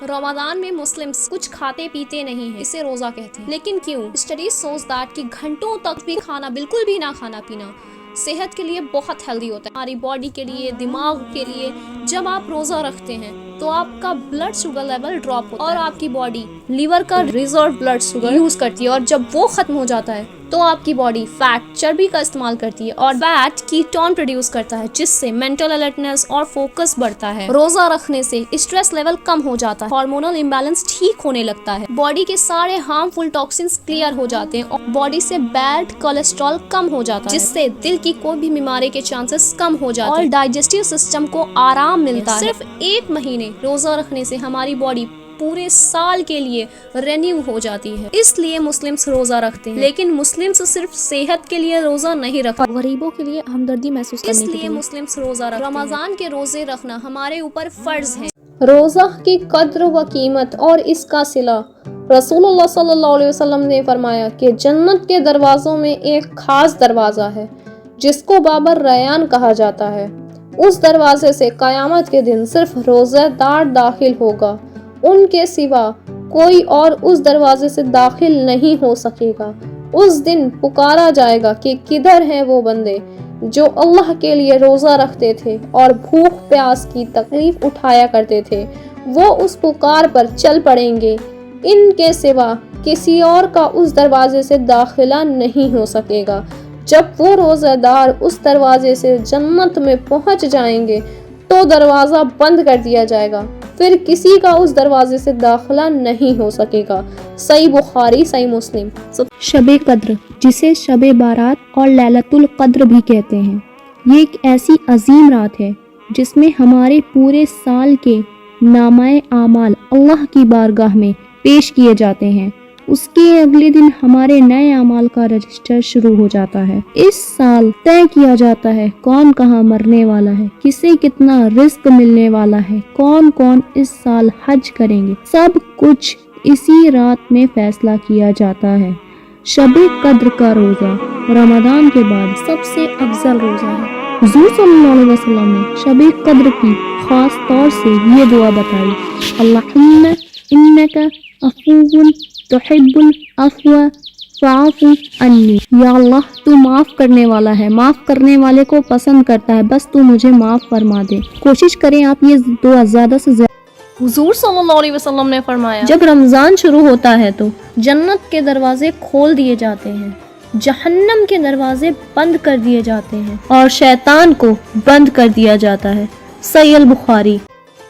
रमजान में मुस्लिम्स कुछ खाते पीते नहीं है, इसे रोजा कहते हैं। लेकिन क्यों? स्टडीज सोच दैट कि घंटों तक भी खाना, बिल्कुल भी ना खाना पीना सेहत के लिए बहुत हेल्दी होता है, हमारी बॉडी के लिए, दिमाग के लिए। जब आप रोजा रखते हैं तो आपका ब्लड शुगर लेवल ड्रॉप होता है और आपकी बॉडी लीवर का रिजर्व ब्लड शुगर यूज करती है, और जब वो खत्म हो जाता है तो आपकी बॉडी फैट, चर्बी का इस्तेमाल करती है, और फैट कीटोन प्रोड्यूस करता है, जिससे मेंटल अलर्टनेस और फोकस बढ़ता है। रोजा रखने से स्ट्रेस लेवल कम हो जाता है, हार्मोनल इम्बैलेंस ठीक होने लगता है, बॉडी के सारे हार्मफुल टॉक्सिन्स क्लियर हो जाते हैं, और बॉडी से बैड कोलेस्ट्रॉल कम हो जाता है, जिससे दिल की कोई भी बीमारी के चांसेस कम हो जाते हैं और डाइजेस्टिव सिस्टम को आराम मिलता है। सिर्फ 1 महीने रोजा रखने से हमारी बॉडी पूरे साल के लिए रेन्यू हो जाती है, इसलिए मुस्लिम्स रोजा रखते हैं। लेकिन मुस्लिम्स सिर्फ सेहत के लिए रोजा नहीं रखते, गरीबों के लिए हमदर्दी महसूस करने के लिए इसलिए मुस्लिम्स रोजा रखते हैं। रमजान के रोजे रखना हमारे ऊपर फर्ज है। रोज़ा की कद्र व कीमत और इसका सिला। रसूलुल्लाह सल्लल्लाहु अलैहि वसल्लम ने फरमाया कि जन्नत के दरवाज़ों में एक खास दरवाज़ा है जिसको बाबर रैयान कहा जाता है। उस दरवाजे से क़यामत के दिन सिर्फ रोज़ेदार दाखिल होगा, उनके सिवा कोई और उस दरवाजे से दाखिल नहीं हो सकेगा। उस दिन पुकारा जाएगा कि किधर हैं वो बंदे जो अल्लाह के लिए रोज़ा रखते थे और भूख प्यास की तकलीफ उठाया करते थे। वो उस पुकार पर चल पड़ेंगे, इनके सिवा किसी और का उस दरवाजे से दाखिला नहीं हो सकेगा। जब वो रोज़ेदार उस दरवाजे से जन्नत में पहुंच जाएंगे तो दरवाज़ा बंद कर दिया जाएगा, फिर किसी का उस दरवाजे से दाखिला नहीं हो सकेगा। सही बुखारी, सही मुस्लिम। शबे कद्र, जिसे शबे बारात और लैलतुल कद्र भी कहते हैं, ये एक ऐसी अजीम रात है जिसमें हमारे पूरे साल के नामाए आमाल अल्लाह की बारगाह में पेश किए जाते हैं। उसके अगले दिन हमारे नए अमाल का रजिस्टर शुरू हो जाता है। इस साल तय किया जाता है कौन कहाँ मरने वाला है, किसे कितना रिस्क मिलने वाला है, कौन कौन इस साल हज करेंगे, सब कुछ इसी रात में फैसला किया जाता है। शबे कद्र का रोजा रमजान के बाद सबसे अफजल रोजा है। हुजूर सल्लल्लाहु अलैहि वसल्लम ने शबे कद्र की खास तौर से ये दुआ बताई, अल्लाहुम्मा इन्नका अफूवुन तुहिब्बुल अफ़्व फ़अफ़ु अन्नी। या अल्लाह, तू माफ़ करने वाला है, माफ़ करने वाले को पसंद करता है, बस तू मुझे माफ़ फरमा दे। कोशिश करें आप ये दुआ ज़्यादा से ज़्यादा। हुजूर सल्लल्लाहु अलैहि वसल्लम ने फरमाया, जब रमज़ान शुरू होता है तो जन्नत के दरवाजे खोल दिए जाते हैं, जहन्नम के दरवाजे बंद कर दिए जाते हैं और शैतान को बंद कर दिया जाता है। सही बुखारी।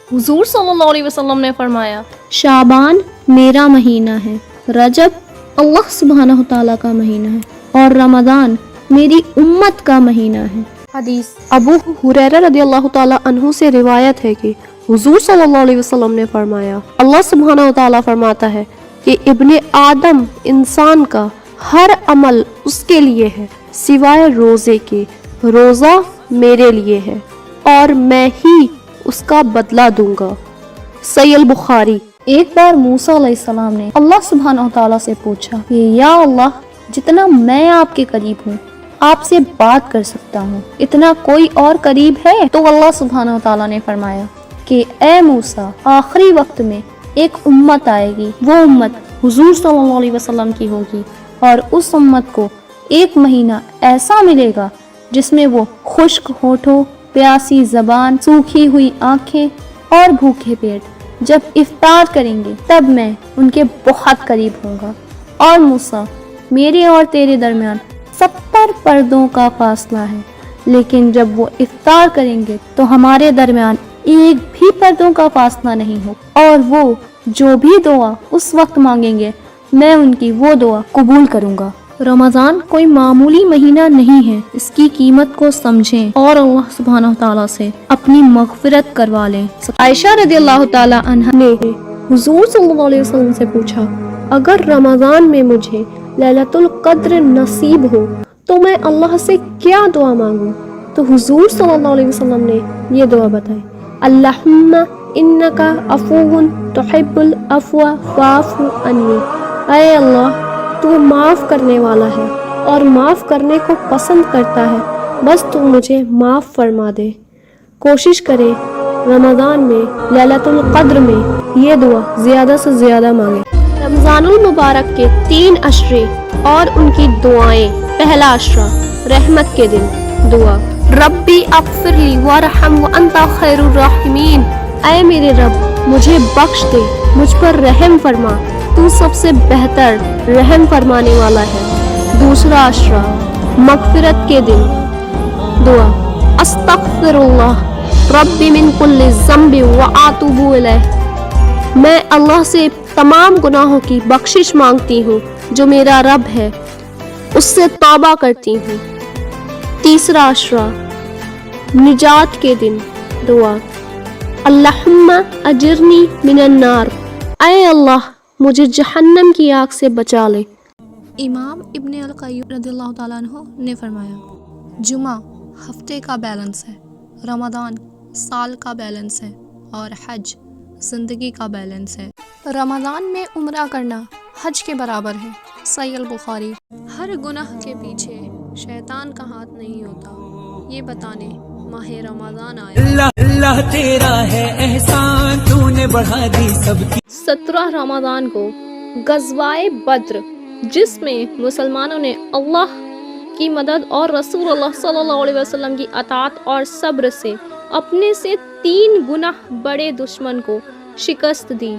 हुजूर सल्लल्लाहु अलैहि वसल्लम ने फरमाया, शाबान मेरा महीना है, रजब अल्लाह सुब्हानहु तआला का महीना है, और रमज़ान मेरी उम्मत का महीना है। हदीस अबू हुरैरा रदियल्लाहु ताला अन्हु से रिवायत है कि हुजूर सल्लल्लाहु अलैहि वसल्लम ने फरमाया, अल्लाह सुब्हानहु तआला फरमाता है कि इब्ने आदम इंसान का हर अमल उसके लिए है सिवाय रोज़े के। रोज़ा मेरे लिए है और मैं ही उसका बदला दूंगा। सही बुखारी। एक बार मूसा अलैहिस्सलाम ने अल्लाह सुब्हानहु तआला से पूछा कि या अल्लाह, जितना मैं आपके करीब हूँ, आपसे बात कर सकता हूँ, इतना कोई और करीब है? तो अल्लाह सुब्हानहु तआला ने फरमाया कि ए मूसा, आखिरी वक्त में एक उम्मत आएगी, वो उम्मत हुजूर सल्लल्लाहु अलैहि वसल्लम की होगी, और उस उम्मत को एक महीना ऐसा मिलेगा जिसमें वो खुश्क होठों, प्यासी ज़बान, सूखी हुई आंखें और भूखे पेट जब इफ्तार करेंगे तब मैं उनके बहुत करीब होऊंगा। और मूसा, मेरे और तेरे दरमियान 70 पर्दों का फासला है, लेकिन जब वो इफ्तार करेंगे तो हमारे दरमियान एक भी पर्दों का फासला नहीं हो, और वो जो भी दुआ उस वक्त मांगेंगे मैं उनकी वो दुआ कबूल करूंगा। रमज़ान कोई मामूली महीना नहीं है, इसकी कीमत को समझें और अल्लाह सुब्हानहु तआला से अपनी मग़फ़िरत करवा लें। आयशा रदियल्लाहु ताला अन्हा ने हुजूर सल्लल्लाहु अलैहि वसल्लम से पूछा, अगर रमज़ान में मुझे लैलतुल कद्र नसीब हो तो मैं अल्लाह से क्या दुआ मांगूं? तो हुजूर सल्लल्लाहु अलैहि वसल्लम ने ये दुआ बताई, अल्लाहुम्मा इन्नका अफ़ूवुन तुहिब्बुल अफ़्व फ़अफ़ु अन्नी। ऐ अल्लाह, तू माफ़ करने वाला है और माफ़ करने को पसंद करता है, बस तू मुझे माफ़ फरमा दे। कोशिश करें रमज़ान में लैलतुल कद्र में یہ دعا زیادہ سے زیادہ مانگیں۔ رمضان المبارک کے 3 عشرے اور ان کی دعائیں۔ پہلا عشرہ رحمت کے دن، دعا ربی اغفر لی وارحم وانت خیر الراحمین، اے میرے رب مجھے بخش دے، مجھ پر رحم فرما، تو سب سے بہتر رحم فرمانے والا ہے۔ دوسرا عشرہ مغفرت کے دن، دعا استغفر اللہ ربی من کل ذنب واتوب الیہ، میں اللہ سے تمام گناہوں کی بخشش مانگتی ہوں جو میرا رب ہے، اس سے توبہ کرتی ہوں۔ تیسرا عشرہ نجات کے دن، دعا اللہم اجرنی من النار، اے اللہ مجھے جہنم کی آگ سے بچا لے۔ امام ابن القیم رضی اللہ تعالیٰ عنہ نے فرمایا، جمعہ ہفتے کا بیلنس ہے، رمضان سال کا بیلنس ہے، اور حج زندگی کا بیلنس ہے۔ رمضان میں عمرہ کرنا حج کے برابر ہے۔ صحیح البخاری۔ ہر گناہ کے پیچھے شیطان کا ہاتھ نہیں ہوتا، یہ بتانے ماہ رمضان آیا۔ اللہ تیرا ہے احسان، تو نے بڑھا دی سب کی۔ 17 رمضان کو غزوہ بدر، جس میں مسلمانوں نے اللہ کی مدد اور رسول اللہ صلی اللہ علیہ وسلم کی اطاعت اور صبر سے اپنے سے 3 گنا بڑے دشمن کو شکست دی،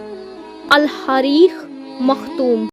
الحریق مختوم۔